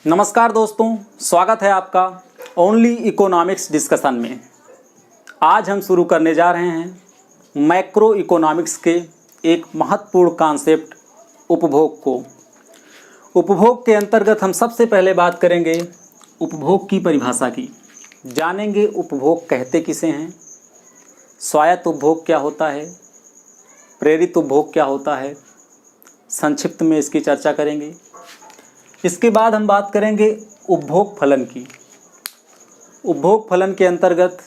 नमस्कार दोस्तों, स्वागत है आपका ओनली इकोनॉमिक्स डिस्कशन में। आज हम शुरू करने जा रहे हैं मैक्रो इकोनॉमिक्स के एक महत्वपूर्ण कॉन्सेप्ट उपभोग को। उपभोग के अंतर्गत हम सबसे पहले बात करेंगे उपभोग की परिभाषा की। जानेंगे उपभोग कहते किसे हैं, स्वायत्त उपभोग क्या होता है, प्रेरित उपभोग क्या होता है, संक्षिप्त में इसकी चर्चा करेंगे। इसके बाद हम बात करेंगे उपभोग फलन की। उपभोग फलन के अंतर्गत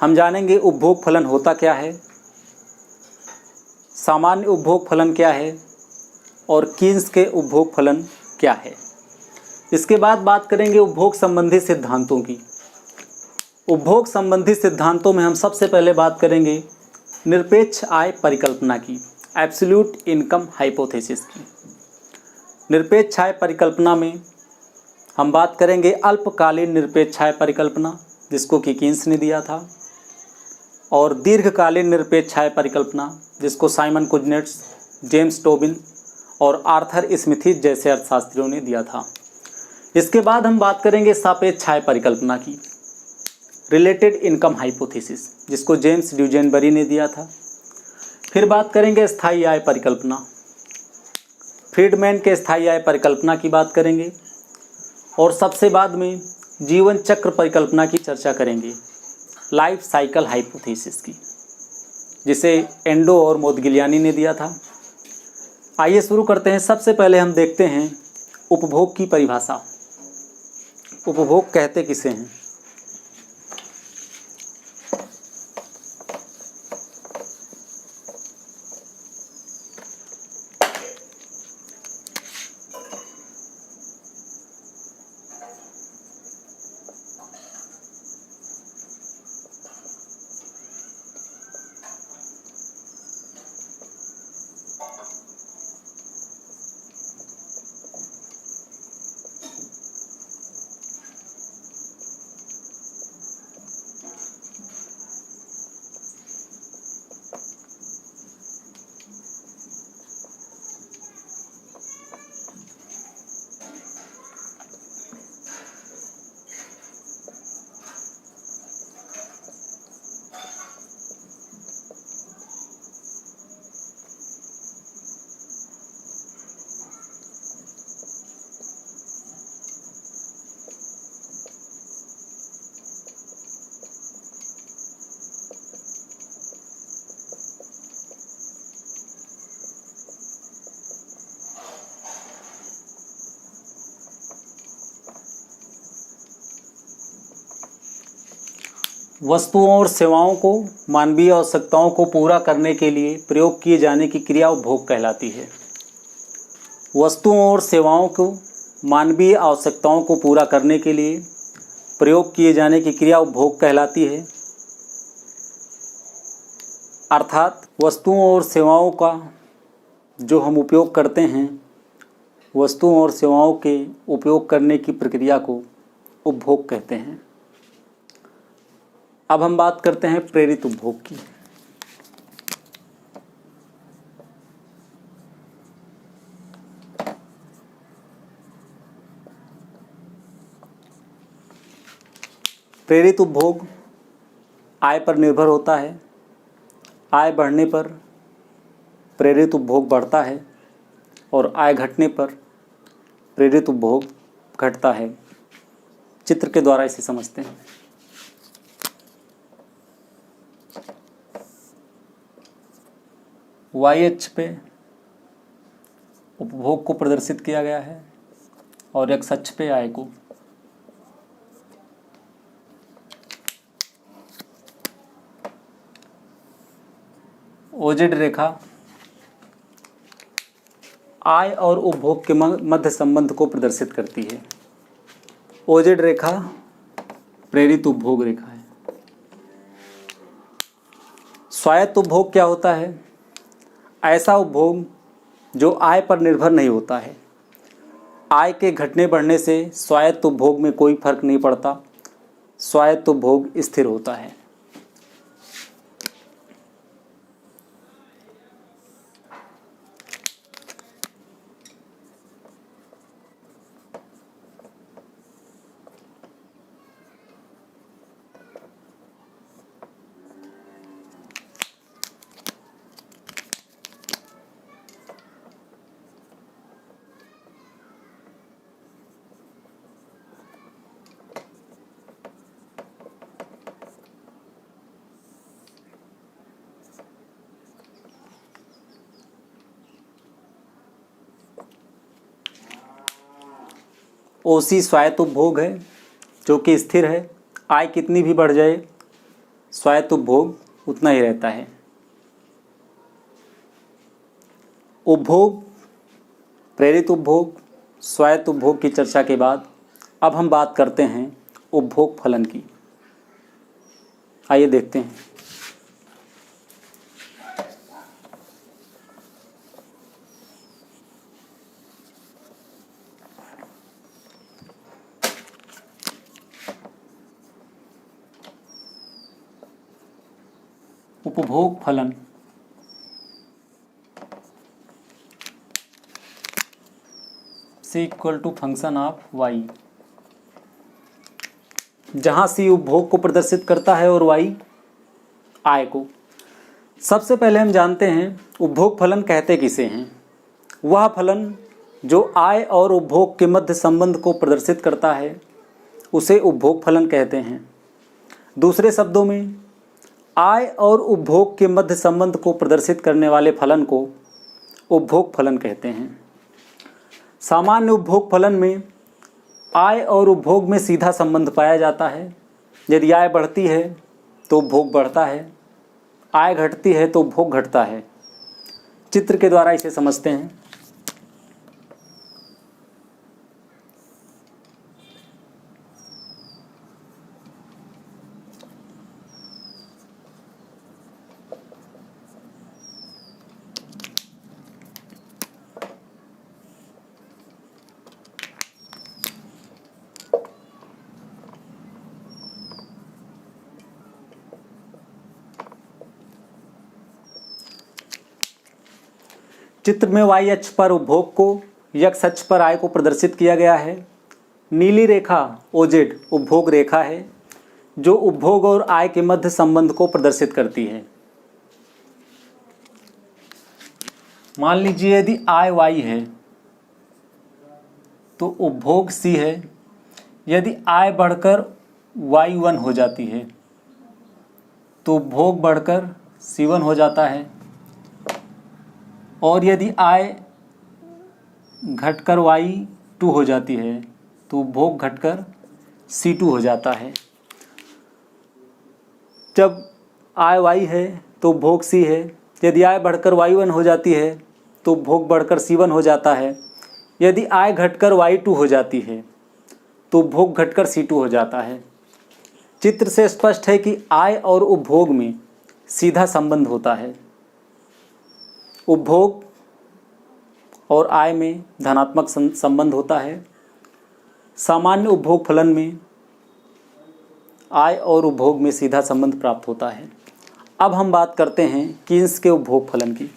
हम जानेंगे उपभोग फलन होता क्या है, सामान्य उपभोग फलन क्या है और कीन्स के उपभोग फलन क्या है। इसके बाद बात करेंगे उपभोग संबंधी सिद्धांतों की। उपभोग संबंधी सिद्धांतों में हम सबसे पहले बात करेंगे निरपेक्ष आय परिकल्पना की, एब्सोल्यूट इनकम हाइपोथेसिस की। निरपेक्ष आय परिकल्पना में हम बात करेंगे अल्पकालीन निरपेक्ष आय परिकल्पना, जिसको कि कीन्स ने दिया था, और दीर्घकालीन निरपेक्ष आय परिकल्पना, जिसको साइमन कुजनेट्स, जेम्स टोबिन और आर्थर स्मिथिज जैसे अर्थशास्त्रियों ने दिया था। इसके बाद हम बात करेंगे सापेक्ष आय परिकल्पना की, रिलेटेड इनकम हाइपोथेसिस, जिसको जेम्स ड्यूजेनबरी ने दिया था। फिर बात करेंगे स्थायी आय परिकल्पना, फ्रीडमैन के स्थायी आय परिकल्पना की बात करेंगे, और सबसे बाद में जीवन चक्र परिकल्पना की चर्चा करेंगे, लाइफ साइकिल हाइपोथेसिस की, जिसे एंडो और मोदगिलियानी ने दिया था। आइए शुरू करते हैं। सबसे पहले हम देखते हैं उपभोग की परिभाषा। उपभोग कहते किसे हैं। वस्तुओं और सेवाओं को मानवीय आवश्यकताओं को पूरा करने के लिए प्रयोग किए जाने की क्रिया उपभोग कहलाती है। वस्तुओं और सेवाओं को मानवीय आवश्यकताओं को पूरा करने के लिए प्रयोग किए जाने की क्रिया उपभोग कहलाती है। अर्थात वस्तुओं और सेवाओं का जो हम उपयोग करते हैं, वस्तुओं और सेवाओं के उपयोग करने की प्रक्रिया को उपभोग कहते हैं। अब हम बात करते हैं प्रेरित उपभोग की। प्रेरित उपभोग आय पर निर्भर होता है। आय बढ़ने पर प्रेरित उपभोग बढ़ता है और आय घटने पर प्रेरित उपभोग घटता है। चित्र के द्वारा इसे समझते हैं। वाई अक्ष पे उपभोग को प्रदर्शित किया गया है और एक्स अक्ष पे आय को। ओजेड रेखा आय और उपभोग के मध्य संबंध को प्रदर्शित करती है। ओजेड रेखा प्रेरित उपभोग रेखा है। स्वायत्त उपभोग क्या होता है। ऐसा उपभोग जो आय पर निर्भर नहीं होता है। आय के घटने बढ़ने से स्वायत्त उपभोग में कोई फर्क नहीं पड़ता। स्वायत्त उपभोग स्थिर होता है। ओसी स्वायत्त उपभोग है जो कि स्थिर है। आय कितनी भी बढ़ जाए स्वायत्त उपभोग उतना ही रहता है। उपभोग, प्रेरित उपभोग, स्वायत्त उपभोग की चर्चा के बाद अब हम बात करते हैं उपभोग फलन की। आइए देखते हैं। उपभोग फलन C equal to function of y, जहां C उपभोग को प्रदर्शित करता है और y आय को। सबसे पहले हम जानते हैं उपभोग फलन कहते किसे हैं। वह फलन जो आय और उपभोग के मध्य संबंध को प्रदर्शित करता है उसे उपभोग फलन कहते हैं। दूसरे शब्दों में आय और उपभोग के मध्य संबंध को प्रदर्शित करने वाले फलन को उपभोग फलन कहते हैं। सामान्य उपभोग फलन में आय और उपभोग में सीधा संबंध पाया जाता है। यदि आय बढ़ती है तो उपभोग बढ़ता है, आय घटती है तो उपभोग घटता है। चित्र के द्वारा इसे समझते हैं। चित्र में y अक्ष पर उपभोग को, x अक्ष पर आय को प्रदर्शित किया गया है। नीली रेखा OZ उपभोग रेखा है जो उपभोग और आय के मध्य संबंध को प्रदर्शित करती है। मान लीजिए यदि आय y है तो उपभोग C है। यदि आय बढ़कर y1 हो जाती है तो उपभोग बढ़कर C1 हो जाता है, और यदि आय घटकर y2 हो जाती है तो उपभोग घटकर C2 हो जाता है। जब आय y है तो उपभोग C है। यदि आय बढ़कर y1 हो जाती है तो उपभोग बढ़कर C1 हो जाता है। यदि आय घटकर y2 हो जाती है तो उपभोग घटकर C2 हो जाता है। चित्र से स्पष्ट है कि आय और उपभोग में सीधा संबंध होता है। उपभोग और आय में धनात्मक संबंध होता है। सामान्य उपभोग फलन में आय और उपभोग में सीधा संबंध प्राप्त होता है। अब हम बात करते हैं कीन्स के उपभोग फलन की।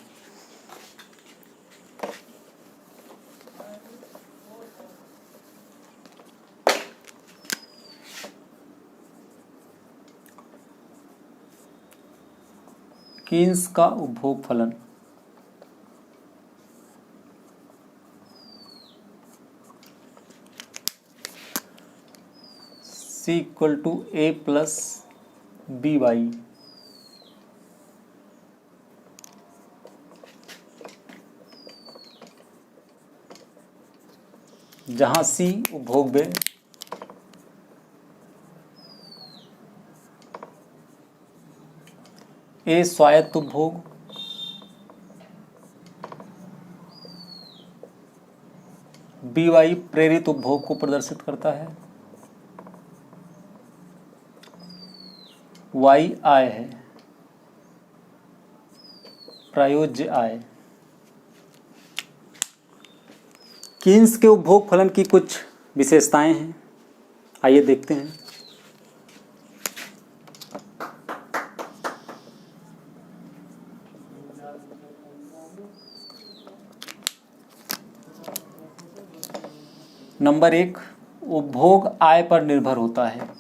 कीन्स का उपभोग फलन C equal to A plus BY, जहां C उपभोग व्यय, A स्वायत्त उपभोग, BY प्रेरित उपभोग को प्रदर्शित करता है, Y आय है, प्रायोज्य आय। कीन्स के उपभोग फलन की कुछ विशेषताएं हैं, आइए देखते हैं। नंबर 1, उपभोग आय पर निर्भर होता है।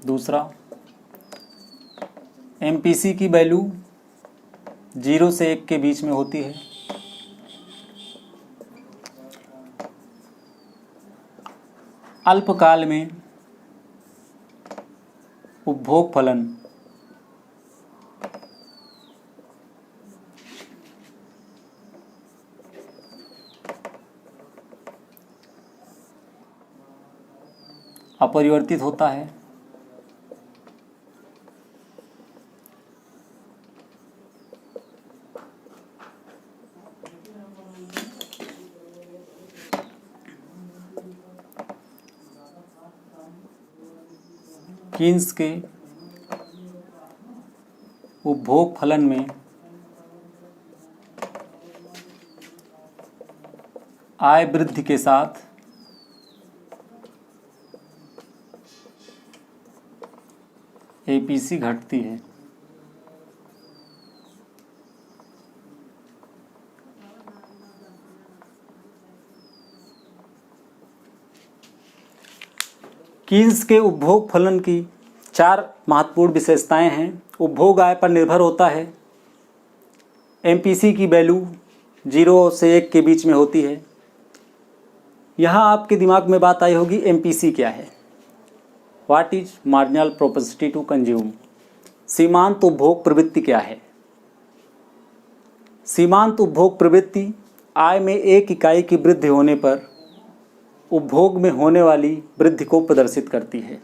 दूसरा, MPC की वैल्यू 0 से 1 के बीच में होती है। अल्पकाल में उपभोग फलन अपरिवर्तित होता है। कीन्स के उपभोग फलन में आय वृद्धि के साथ एपीसी घटती है। कीन्स के उपभोग फलन की 4 महत्वपूर्ण विशेषताएं हैं। उपभोग आय पर निर्भर होता है। एमपीसी की वैल्यू 0 से 1 के बीच में होती है। यहाँ आपके दिमाग में बात आई होगी एमपीसी क्या है। What is marginal propensity to consume. सीमांत उपभोग प्रवृत्ति क्या है। सीमांत उपभोग प्रवृत्ति आय में 1 इकाई की वृद्धि होने पर उपभोग में होने वाली वृद्धि को प्रदर्शित करती है।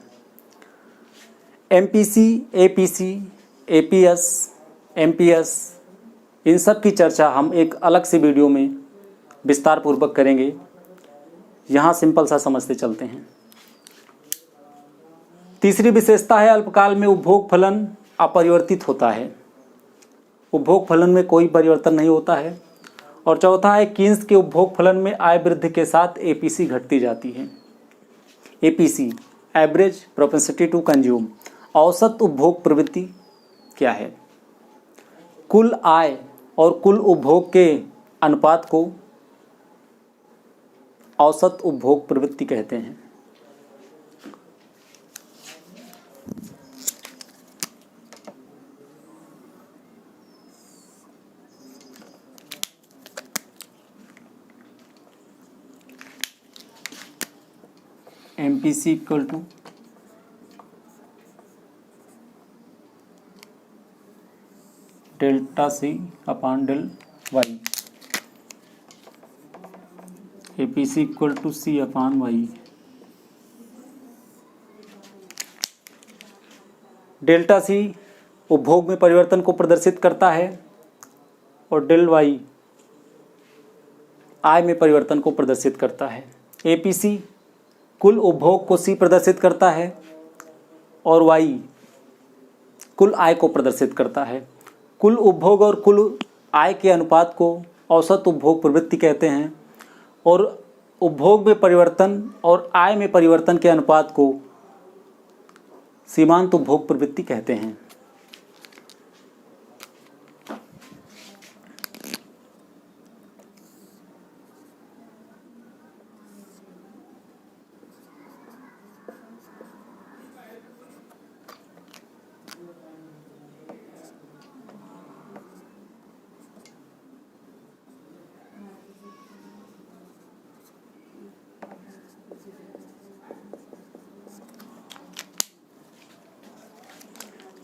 एमपीसी, एपीसी, एपीएस, एमपीएस इन सब की चर्चा हम एक अलग से वीडियो में विस्तार पूर्वक करेंगे। यहाँ सिंपल सा समझते चलते हैं। तीसरी विशेषता है अल्पकाल में उपभोग फलन अपरिवर्तित होता है। उपभोग फलन में कोई परिवर्तन नहीं होता है। और चौथा है कीन्स के उपभोग फलन में आय वृद्धि के साथ एपीसी घटती जाती है। APC average propensity to consume औसत उपभोग प्रवृत्ति क्या है। कुल आय और कुल उपभोग के अनुपात को औसत उपभोग प्रवृत्ति कहते हैं। MPC equal to delta C upon del Y. APC equal to C upon Y. Delta C उपभोग में परिवर्तन को प्रदर्शित करता है और डेल वाई आय में परिवर्तन को प्रदर्शित करता है। एपीसी कुल उपभोग को सी प्रदर्शित करता है और वाई कुल आय को प्रदर्शित करता है। कुल उपभोग और कुल आय के अनुपात को औसत उपभोग प्रवृत्ति कहते हैं और उपभोग में परिवर्तन और आय में परिवर्तन के अनुपात को सीमांत उपभोग प्रवृत्ति कहते हैं।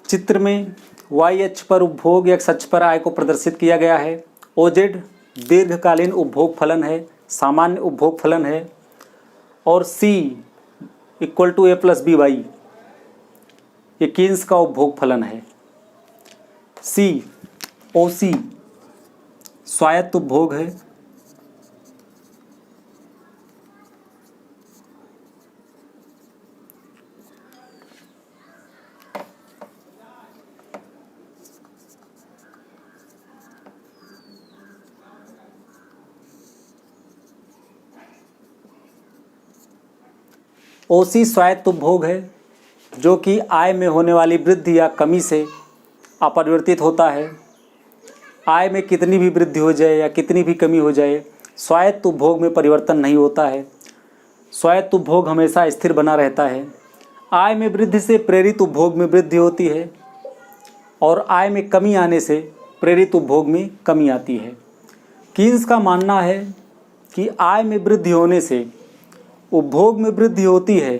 चित्र में वाई अक्ष पर उपभोग, एक्स अक्ष पर आय को प्रदर्शित किया गया है। ओजेड दीर्घकालीन उपभोग फलन है, सामान्य उपभोग फलन है और C equal to A plus B Y ये कीन्स का उपभोग फलन है। सी ओ सी स्वायत्त उपभोग है। ओसी स्वायत्त उपभोग है जो कि आय में होने वाली वृद्धि या कमी से अपरिवर्तित होता है। आय में कितनी भी वृद्धि हो जाए या कितनी भी कमी हो जाए, स्वायत्त उपभोग में परिवर्तन नहीं होता है। स्वायत्त उपभोग हमेशा स्थिर बना रहता है। आय में वृद्धि से प्रेरित उपभोग में वृद्धि होती है और आय में कमी आने से प्रेरित उपभोग में कमी आती है। कीन्स का मानना है कि आय में वृद्धि होने से उपभोग में वृद्धि होती है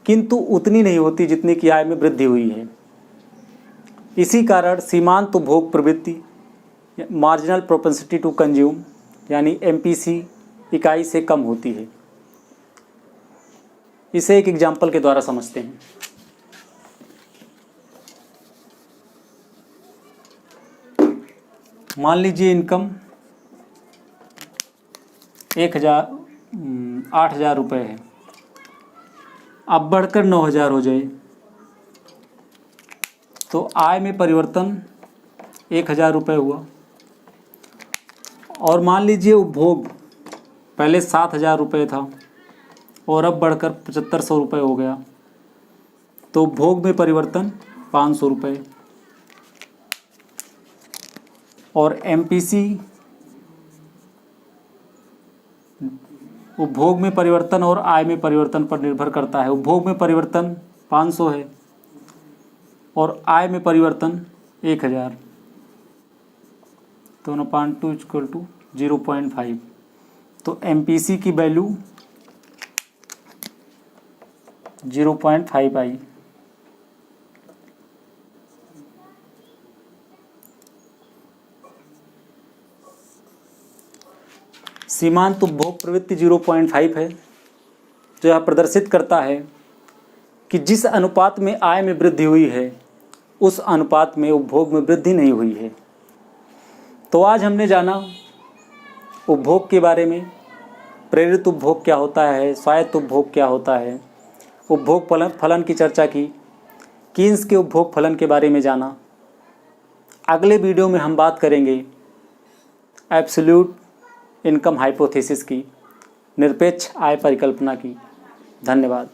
किंतु उतनी नहीं होती जितनी कि आय में वृद्धि हुई है। इसी कारण सीमांत उपभोग प्रवृत्ति मार्जिनल प्रोपेंसिटी टू कंज्यूम यानी MPC इकाई से कम होती है। इसे एक एग्जाम्पल के द्वारा समझते हैं। मान लीजिए इनकम 8,000 रुपये है, अब बढ़कर 9,000 हो जाए तो आय में परिवर्तन 1,000 रुपये हुआ। और मान लीजिए उपभोग पहले 7,000 रुपये था और अब बढ़कर 7,500 रुपये हो गया, तो उपभोग में परिवर्तन 500 रुपये। और MPC उपभोग में परिवर्तन और आय में परिवर्तन पर निर्भर करता है। उपभोग में परिवर्तन 500 है और आय में परिवर्तन 1,000, तो 1/2 = 0.5। तो MPC की वैल्यू 0.5 आई। सीमांत उपभोग प्रवृत्ति 0.5 है, जो यह प्रदर्शित करता है कि जिस अनुपात में आय में वृद्धि हुई है उस अनुपात में उपभोग में वृद्धि नहीं हुई है। तो आज हमने जाना उपभोग के बारे में, प्रेरित उपभोग क्या होता है, स्वायत्त उपभोग क्या होता है, उपभोग फलन की चर्चा की, कीन्स के उपभोग फलन के बारे में जाना। अगले वीडियो में हम बात करेंगे एब्सोल्यूट इनकम हाइपोथेसिस की, निरपेक्ष आय परिकल्पना की। धन्यवाद।